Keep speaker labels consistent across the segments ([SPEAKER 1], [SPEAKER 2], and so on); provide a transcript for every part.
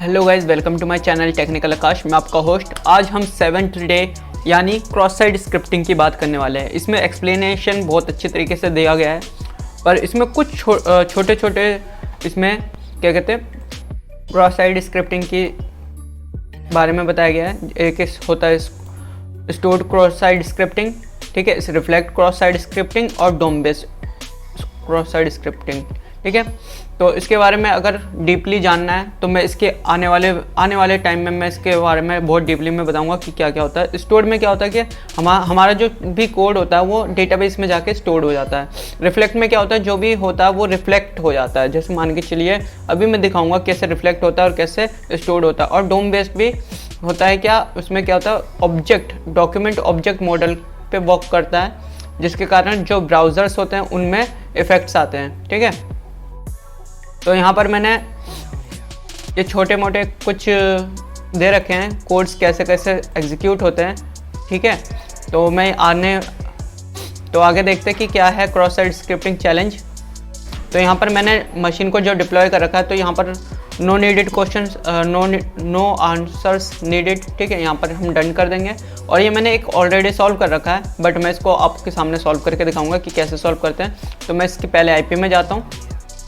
[SPEAKER 1] Hello guys, welcome to my channel Technical Akash. मैं आपका host. आज हम 7th डे यानी क्रॉस साइड स्क्रिप्टिंग की बात करने वाले हैं। इसमें एक्सप्लेनेशन बहुत अच्छे तरीके से दिया गया है, पर इसमें कुछ छोटे छोटे इसमें क्या कहते हैं क्रॉस साइड स्क्रिप्टिंग के बारे में बताया गया है। एक होता है स्टोर्ड क्रॉस साइड स्क्रिप्टिंग, ठीक है, रिफ्लेक्ट क्रॉस साइड स्क्रिप्टिंग और डोम बेस्ड क्रॉस साइड स्क्रिप्टिंग, ठीक है। तो इसके बारे में अगर डीपली जानना है तो मैं इसके आने वाले टाइम में मैं इसके बारे में बहुत डीपली मैं बताऊंगा कि क्या क्या होता है। स्टोर में क्या होता है कि हमारा जो भी कोड होता है वो डेटाबेस में जाके स्टोर हो जाता है। रिफ्लेक्ट में क्या होता है, जो भी होता है वो रिफ्लेक्ट हो जाता है। जैसे मान के चलिए अभी मैं दिखाऊंगा कैसे रिफ्लेक्ट होता है और कैसे स्टोर होता है। और डोम बेस्ड भी होता है। क्या उसमें क्या होता है, ऑब्जेक्ट डॉक्यूमेंट ऑब्जेक्ट मॉडल पे वर्क करता है, जिसके कारण जो ब्राउज़र्स होते हैं उनमें इफ़ेक्ट्स आते हैं, ठीक है। तो यहाँ पर मैंने ये छोटे मोटे कुछ दे रखे हैं कोड्स कैसे कैसे एग्जीक्यूट होते हैं, ठीक है। तो मैं आगे देखते हैं कि क्या है क्रॉस साइड स्क्रिप्टिंग चैलेंज। तो यहाँ पर मैंने मशीन को जो डिप्लॉय कर रखा है, तो यहाँ पर no needed question, no answers needed, ठीक है। यहाँ पर हम डन कर देंगे। और ये मैंने एक ऑलरेडी सॉल्व कर रखा है, बट मैं इसको आपके सामने सॉल्व करके दिखाऊंगा कि कैसे सॉल्व करते हैं। तो मैं इसके पहले आईपी में जाता हूँ,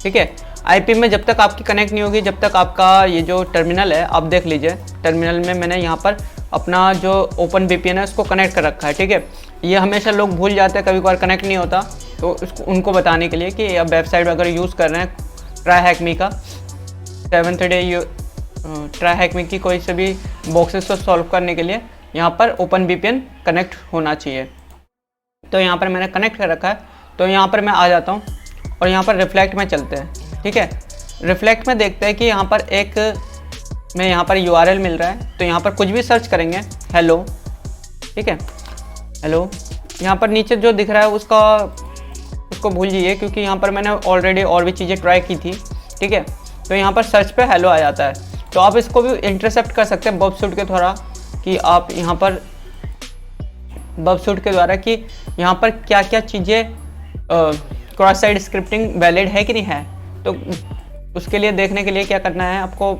[SPEAKER 1] ठीक है। आईपी में जब तक आपकी कनेक्ट नहीं होगी, जब तक आपका ये जो टर्मिनल है, आप देख लीजिए टर्मिनल में मैंने यहाँ पर अपना जो ओपन वीपीएन है उसको कनेक्ट कर रखा है, ठीक है। ये हमेशा लोग भूल जाते हैं, कभी कभार कनेक्ट नहीं होता, तो उसको उनको बताने के लिए कि अब वेबसाइट अगर यूज़ कर रहे हैं ट्राईहैकमी का 7th डे ट्राईहैकमी की कोई से भी बॉक्सेस को सॉल्व करने के लिए यहाँ पर ओपन वीपीएन कनेक्ट होना चाहिए। तो यहाँ पर मैंने कनेक्ट कर रखा है। तो यहाँ पर मैं आ जाता हूँ और यहाँ पर रिफ्लेक्ट में चलते हैं, ठीक है। रिफ्लेक्ट में देखते हैं कि यहाँ पर यहाँ पर URL मिल रहा है। तो यहाँ पर कुछ भी सर्च करेंगे, हेलो, ठीक है, हेलो। यहाँ पर नीचे जो दिख रहा है उसको भूल जाइए, क्योंकि यहाँ पर मैंने ऑलरेडी और भी चीज़ें ट्राई की थी, ठीक है। तो यहाँ पर सर्च पे हेलो आ जाता है। तो आप इसको भी इंटरसेप्ट कर सकते हैं बबसूट के द्वारा, कि आप यहाँ पर बबसूट के द्वारा कि यहाँ पर क्या क्या चीज़ें क्रॉस साइड स्क्रिप्टिंग वैलिड है कि नहीं है। तो उसके लिए देखने के लिए क्या करना है, आपको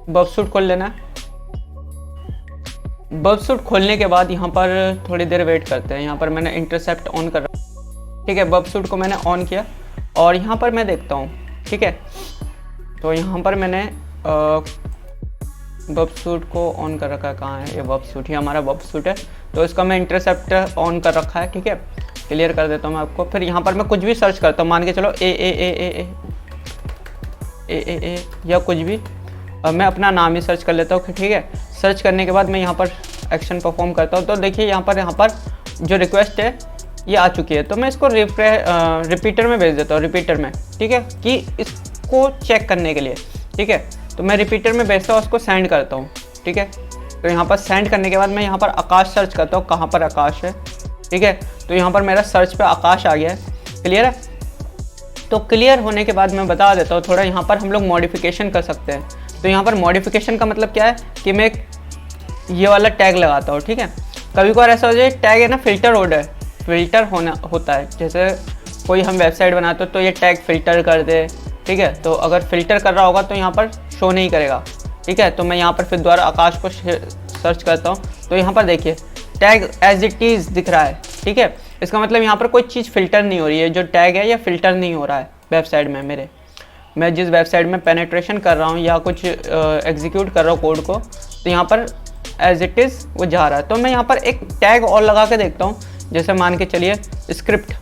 [SPEAKER 1] बबसूट खोल लेना है। बबसूट खोलने के बाद यहाँ पर थोड़ी देर वेट करते हैं। यहाँ पर मैंने इंटरसेप्ट ऑन कर रखा, ठीक है। बबसूट को मैंने ऑन किया और यहाँ पर मैं देखता हूँ, ठीक है। तो यहाँ पर मैंने बबसूट को ऑन कर रखा है। कहाँ है ये बबसूट? ये हमारा बबसूट है। तो इसका मैं इंटरसेप्ट ऑन कर रखा है, ठीक है। क्लियर कर देता हूँ मैं आपको। फिर यहाँ पर मैं कुछ भी सर्च करता हूँ, मान के चलो ए या कुछ भी, मैं अपना नाम ही सर्च कर लेता हूँ, ठीक है। सर्च करने के बाद मैं यहाँ पर एक्शन परफॉर्म करता हूँ। तो देखिए यहाँ पर जो रिक्वेस्ट है ये आ चुकी है। तो मैं इसको रिपीटर में भेज देता हूँ, रिपीटर में, ठीक है, कि इसको चेक करने के लिए, ठीक है। तो मैं रिपीटर में भेजता हूँ, उसको सेंड करता हूँ, ठीक है। तो यहाँ पर सेंड करने के बाद मैं यहाँ पर आकाश सर्च करता हूँ, कहाँ पर आकाश है, ठीक है। तो यहाँ पर मेरा सर्च पे आकाश आ गया है। क्लियर है? तो क्लियर होने के बाद मैं बता देता हूँ थोड़ा, यहाँ पर हम लोग मॉडिफिकेशन कर सकते हैं। तो यहाँ पर मॉडिफिकेशन का मतलब क्या है कि मैं ये वाला टैग लगाता हूँ, ठीक है। कभी कभार ऐसा हो जाए, टैग है ना फिल्टर होता है। जैसे कोई हम वेबसाइट बनाते हो तो ये टैग फिल्टर कर दे, ठीक है। तो अगर फिल्टर कर रहा होगा तो यहाँ पर शो नहीं करेगा, ठीक है। तो मैं यहाँ पर फिर दोबारा आकाश को सर्च करता हूँ। तो यहाँ पर देखिए टैग एज इट इज़ दिख रहा है, ठीक है। इसका मतलब यहाँ पर कोई चीज़ फिल्टर नहीं हो रही है। जो टैग है या फिल्टर नहीं हो रहा है वेबसाइट में मैं जिस वेबसाइट में पेनेट्रेशन कर रहा हूँ या कुछ एग्जीक्यूट कर रहा हूँ कोड को, तो यहाँ पर एज इट इज़ वो जा रहा है। तो मैं यहाँ पर एक टैग और लगा के देखता हूँ। जैसे मान के चलिए स्क्रिप्ट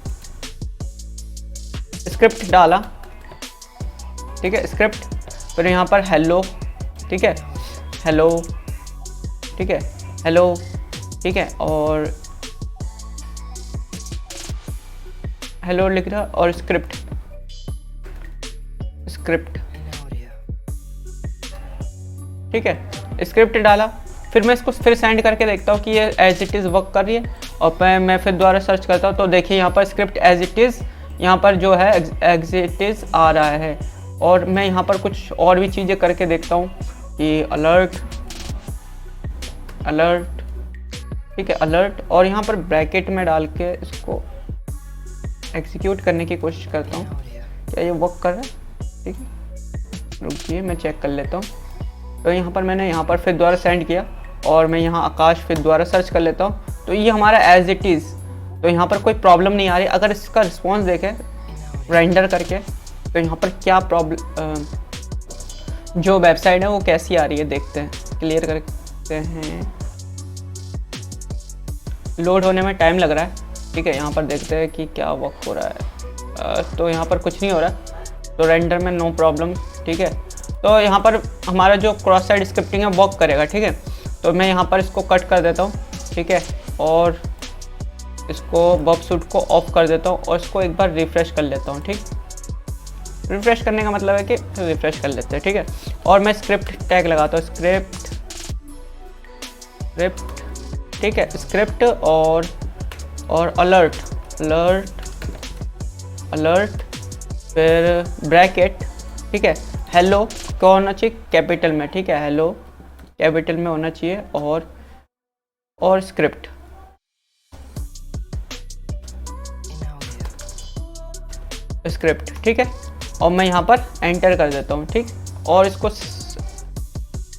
[SPEAKER 1] डाला, ठीक है, स्क्रिप्ट। फिर यहाँ पर हेलो, ठीक है, हेलो, ठीक है, हेलो, ठीक है, और हेलो लिख रहा और स्क्रिप्ट, ठीक है, स्क्रिप्ट डाला। फिर मैं इसको फिर सेंड करके देखता हूँ कि ये एज इट इज़ वर्क कर रही है। और मैं फिर दोबारा सर्च करता हूँ। तो देखिए यहाँ पर स्क्रिप्ट एज इट इज़ यहाँ पर जो है एज इट इज़ आ रहा है। और मैं यहाँ पर कुछ और भी चीज़ें करके देखता हूँ कि अलर्ट, ठीक है, अलर्ट। और यहाँ पर ब्रैकेट में डाल के इसको एग्जीक्यूट करने की कोशिश करता हूँ, क्या ये वर्क कर रहा है। ठीक है, रुकिए मैं चेक कर लेता हूँ। तो यहाँ पर मैंने यहाँ पर फिर दोबारा सेंड किया और मैं यहाँ आकाश फिर दोबारा सर्च कर लेता हूँ, तो ये हमारा एज इट इज़। तो यहाँ पर कोई प्रॉब्लम नहीं आ रही। अगर इसका रिस्पॉन्स देखें रेंडर करके, तो यहाँ पर क्या प्रॉब्लम, जो वेबसाइट है वो कैसी आ रही है देखते हैं, क्लियर करते हैं। लोड होने में टाइम लग रहा है, ठीक है। यहाँ पर देखते हैं कि क्या वर्क हो रहा है। तो यहाँ पर कुछ नहीं हो रहा, तो रेंडर में नो प्रॉब्लम, ठीक है। तो यहाँ पर हमारा जो क्रॉस साइड स्क्रिप्टिंग है वर्क करेगा, ठीक है। तो मैं यहाँ पर इसको कट कर देता हूँ, ठीक है, और इसको बब सूट को ऑफ कर देता हूँ और इसको एक बार रिफ़्रेश कर लेता हूँ, ठीक। रिफ़्रेश करने का मतलब है कि रिफ़्रेश कर लेते हैं, ठीक है। और मैं स्क्रिप्ट टैग लगाता हूँ, स्क्रिप्ट, ठीक है, स्क्रिप्ट और अलर्ट, फिर ब्रैकेट, ठीक है। हेलो क्या होना चाहिए, कैपिटल में, ठीक है, हेलो कैपिटल में होना चाहिए, और स्क्रिप्ट, ठीक है। और मैं यहाँ पर एंटर कर देता हूँ, ठीक। और इसको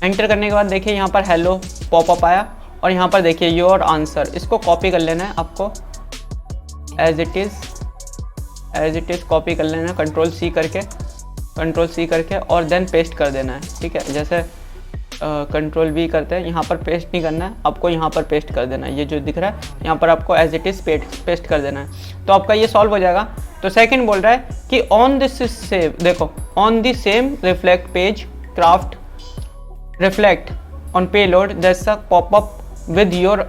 [SPEAKER 1] एंटर करने के बाद देखिए यहाँ पर हेलो पॉपअप आया और यहाँ पर देखिए योर आंसर, इसको कॉपी कर लेना है आपको, एज इट इज़ कॉपी कर लेना है, कंट्रोल सी करके और देन पेस्ट कर देना है, ठीक है। जैसे कंट्रोल वी करते हैं, यहाँ पर पेस्ट नहीं करना है आपको, यहाँ पर पेस्ट कर देना है। ये जो दिख रहा है यहाँ पर आपको एज इट इज़ पेस्ट कर देना है, तो आपका ये सॉल्व हो जाएगा। तो सेकंड बोल रहा है कि ऑन दिस सेम, देखो on the same reflect page craft reflect on payload that's a popup with your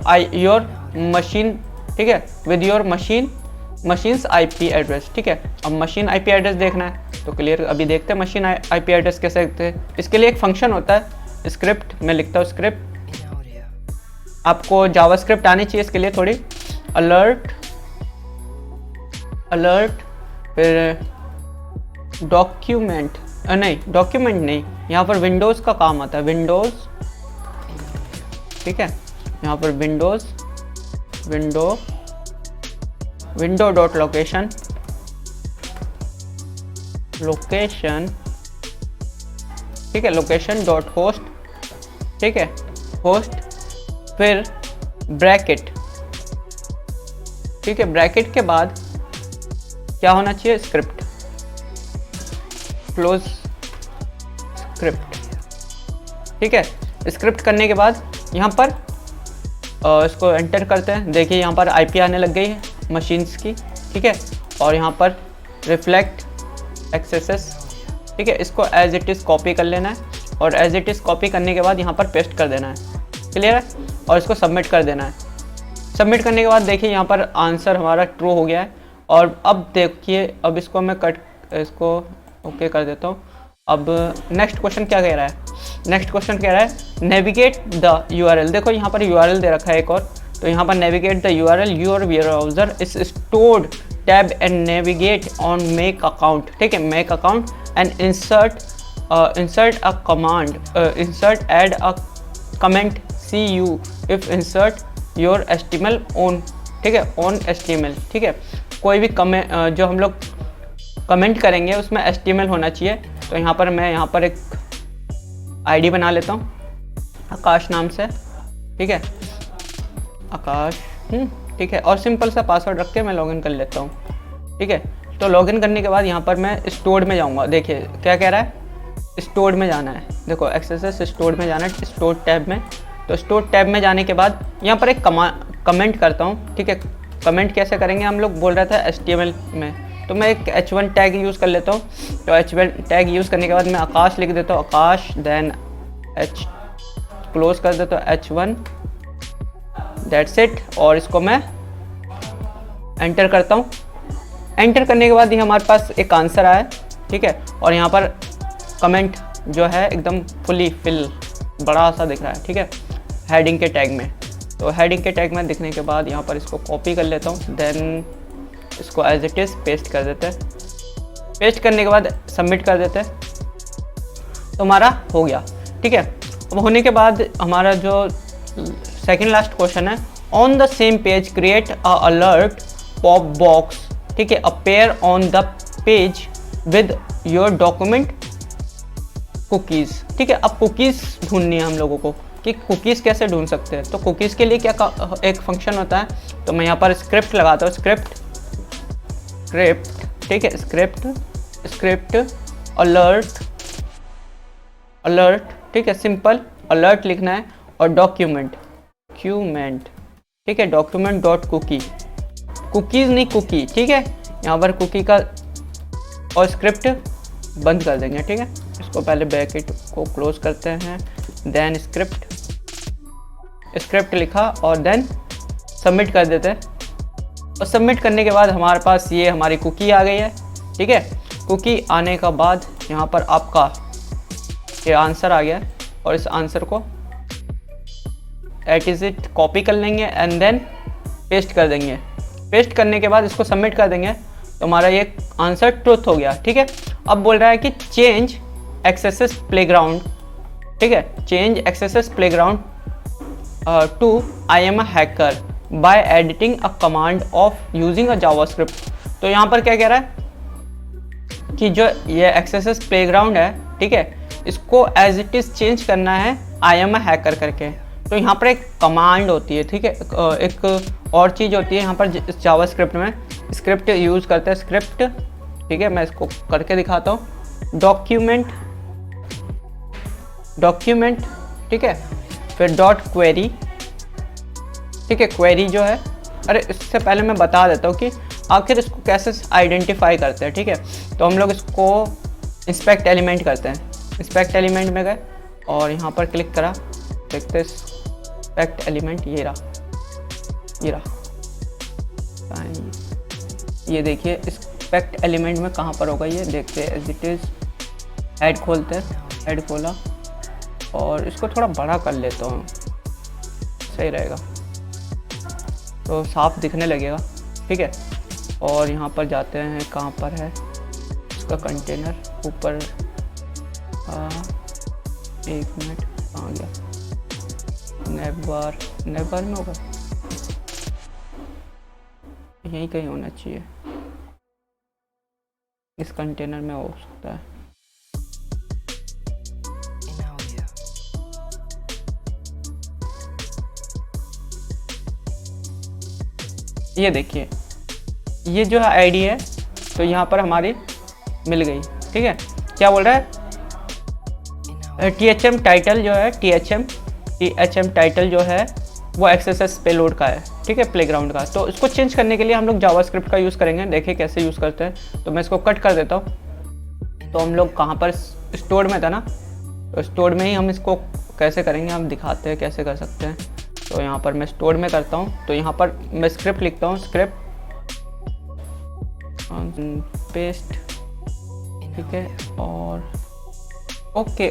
[SPEAKER 1] machine, ठीक है, with your machines IP address, ठीक है। अब मशीन IP एड्रेस देखना है तो क्लियर, अभी देखते हैं मशीन IP एड्रेस कैसे देखते हैं। इसके लिए एक फंक्शन होता है स्क्रिप्ट, मैं लिखता हूँ स्क्रिप्ट, आपको जावास्क्रिप्ट आनी चाहिए इसके लिए थोड़ी। अलर्ट फिर डॉक्यूमेंट नहीं, यहाँ पर विंडोज़ का काम आता है, विंडोज़, ठीक है। यहाँ पर विंडो डॉट लोकेशन, ठीक है, लोकेशन डॉट होस्ट, ठीक है, होस्ट, फिर ब्रैकेट, ठीक है। ब्रैकेट के बाद क्या होना चाहिए, स्क्रिप्ट, क्लोज स्क्रिप्ट, ठीक है। स्क्रिप्ट करने के बाद यहाँ पर इसको एंटर करते हैं, देखिए यहाँ पर IP आने लग गई है मशीन्स की, ठीक है। और यहाँ पर रिफ्लेक्ट एक्सेसेस, ठीक है, इसको एज इट इज़ कॉपी कर लेना है और एज इट इज़ कॉपी करने के बाद यहाँ पर पेस्ट कर देना है, क्लियर है। और इसको सबमिट कर देना है। सबमिट करने के बाद देखिए यहाँ पर आंसर हमारा ट्रू हो गया है। और अब देखिए, अब इसको मैं इसको ओके कर देता हूँ। अब नेक्स्ट क्वेश्चन क्या कह रहा है, नेक्स्ट क्वेश्चन कह रहा है नेविगेट द URL। देखो यहाँ पर URL दे रखा है एक और, तो यहाँ पर navigate the URL your browser is stored tab and navigate on make account, ठीक है, make account and insert a command, insert add a comment CU if insert your HTML on, ठीक है, ऑन HTML, ठीक है। कोई भी comment जो हम लोग कमेंट करेंगे उसमें HTML होना चाहिए। तो यहाँ पर मैं यहाँ पर एक ID बना लेता हूँ आकाश नाम से, ठीक है, आकाश, ठीक है। और सिंपल सा पासवर्ड रख के मैं लॉगिन कर लेता हूँ, ठीक है। तो लॉगिन करने के बाद यहाँ पर मैं स्टोर्ड में जाऊँगा, देखिए क्या कह रहा है, स्टोर्ड में जाना है, देखो एक्सेस स्टोर्ड में जाना है, स्टोर टैब में। तो स्टोर टैब में जाने के बाद यहाँ पर एक कमेंट करता हूँ, ठीक है। कमेंट कैसे करेंगे, हम लोग बोल रहा था HTML में, तो मैं एक H1 टैग यूज़ कर लेता हूँ। तो H1 टैग यूज़ करने के बाद मैं आकाश लिख देता हूँ, आकाश, देन क्लोज कर देता हूँ H1, दैट्स इट। और इसको मैं एंटर करता हूँ। एंटर करने के बाद ही हमारे पास एक आंसर आया, ठीक है। और यहाँ पर कमेंट जो है एकदम फुली फिल बड़ा सा दिख रहा है, ठीक है, हेडिंग के टैग में। तो हेडिंग के टैग में दिखने के बाद यहाँ पर इसको कॉपी कर लेता हूँ, देन इसको एज इट इज़ पेस्ट कर देते हैं। पेस्ट करने के बाद सबमिट कर देते हैं, तो हमारा हो गया, ठीक है। अब होने के बाद हमारा जो सेकंड लास्ट क्वेश्चन है, on the same page create a alert pop box, ठीक है, appear on the page with your document cookies. ठीक है, अब कुकीज़ ढूंढनी है हम लोगों को कि कुकीज़ कैसे ढूंढ सकते हैं। तो कुकीज़ के लिए क्या एक फंक्शन होता है, तो मैं यहाँ पर स्क्रिप्ट लगाता हूँ, स्क्रिप्ट, ठीक है, स्क्रिप्ट अलर्ट, ठीक है, सिंपल अलर्ट लिखना है, और डॉक्यूमेंट, ठीक है, डॉक्यूमेंट डॉट कुकी, कुकीज़ नहीं कुकी, ठीक है, यहाँ पर कुकी का और स्क्रिप्ट बंद कर देंगे। ठीक है, इसको पहले ब्रैकेट को क्लोज करते हैं, देन स्क्रिप्ट लिखा और देन सबमिट कर देते हैं। और सबमिट करने के बाद हमारे पास ये हमारी कुकी आ गई है। ठीक है, कुकी आने का बाद यहाँ पर आपका ये आंसर आ गया है, और इस आंसर को कॉपी कर लेंगे एंड देन पेस्ट कर देंगे। पेस्ट करने के बाद इसको सबमिट कर देंगे, तो हमारा ये आंसर ट्रुथ हो गया। ठीक है, अब बोल रहा है कि चेंज एक्सेसेस प्लेग्राउंड, ठीक है, change accesses playground to I am a hacker by editing a command of using a JavaScript. तो यहाँ पर क्या कह रहा है कि जो ये एक्सेसेस प्लेग्राउंड है, ठीक है, इसको एज इट इज़ चेंज करना है आई एम अ हैकर करके। तो यहाँ पर एक कमांड होती है, ठीक है, एक और चीज़ होती है यहाँ पर जावास्क्रिप्ट में, स्क्रिप्ट यूज़ करते हैं, स्क्रिप्ट, ठीक है, मैं इसको करके दिखाता हूँ, डॉक्यूमेंट, ठीक है, फिर डॉट क्वेरी, ठीक है, क्वेरी जो है, अरे इससे पहले मैं बता देता हूँ कि आखिर इसको कैसे आइडेंटिफाई करते हैं। ठीक है, तो हम लोग इसको इंस्पेक्ट एलिमेंट करते हैं, इंस्पेक्ट एलिमेंट में गए और यहाँ पर क्लिक करा, देखते हैं इंस्पेक्ट एलिमेंट, ये रहा, ये देखिए इंस्पेक्ट एलिमेंट में कहाँ पर होगा ये देखते हैं, एज इट इज़ ऐड खोलते हैं, ऐड खोला और इसको थोड़ा बड़ा कर लेता हूँ, सही रहेगा, तो साफ दिखने लगेगा। ठीक है, और यहाँ पर जाते हैं, कहाँ पर है इसका कंटेनर, ऊपर, एक मिनट, कहाँ गया, नेवर में होगा, यहीं कहीं होना चाहिए, इस कंटेनर में हो सकता है। ये देखिए, ये जो है आईडी है, तो यहाँ पर हमारी मिल गई। ठीक है, क्या बोल रहा है, THM टाइटल जो है, THM टाइटल जो है वो एक्सेसेस पेलोड का है। ठीक है, प्लेग्राउंड का। तो इसको चेंज करने के लिए हम लोग जावास्क्रिप्ट का यूज़ करेंगे, देखिए कैसे यूज़ करते हैं। तो मैं इसको कट कर देता हूँ। तो हम लोग कहाँ पर, स्टोर में था ना, तो स्टोर में ही हम इसको कैसे करेंगे, हम दिखाते हैं कैसे कर सकते हैं। तो यहाँ पर मैं स्टोर में करता हूँ, तो यहाँ पर मैं स्क्रिप्ट लिखता हूँ, स्क्रिप्ट पेस्ट, ठीक है, और ओके,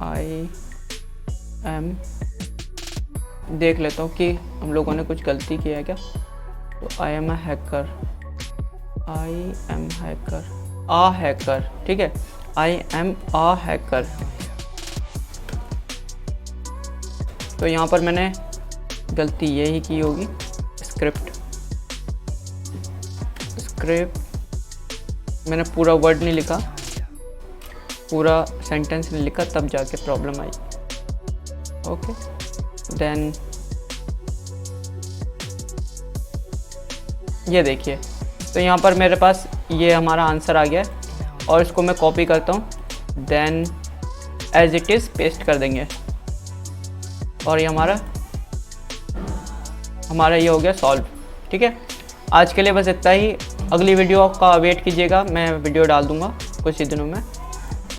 [SPEAKER 1] आई एम, देख लेता हूँ कि हम लोगों ने कुछ गलती किया है क्या। तो आई एम हैकर, ठीक है, आई एम अ हैकर। तो यहाँ पर मैंने गलती यही की होगी, स्क्रिप्ट मैंने पूरा वर्ड नहीं लिखा, पूरा सेंटेंस नहीं लिखा, तब जाके प्रॉब्लम आई। ओके, देन ये देखिए, तो यहाँ पर मेरे पास ये हमारा आंसर आ गया है, और इसको मैं कॉपी करता हूँ, then as it is paste कर देंगे, और ये हमारा ये हो गया सॉल्व। ठीक है, आज के लिए बस इतना ही। अगली वीडियो का वेट कीजिएगा, मैं वीडियो डाल दूँगा कुछ ही दिनों में।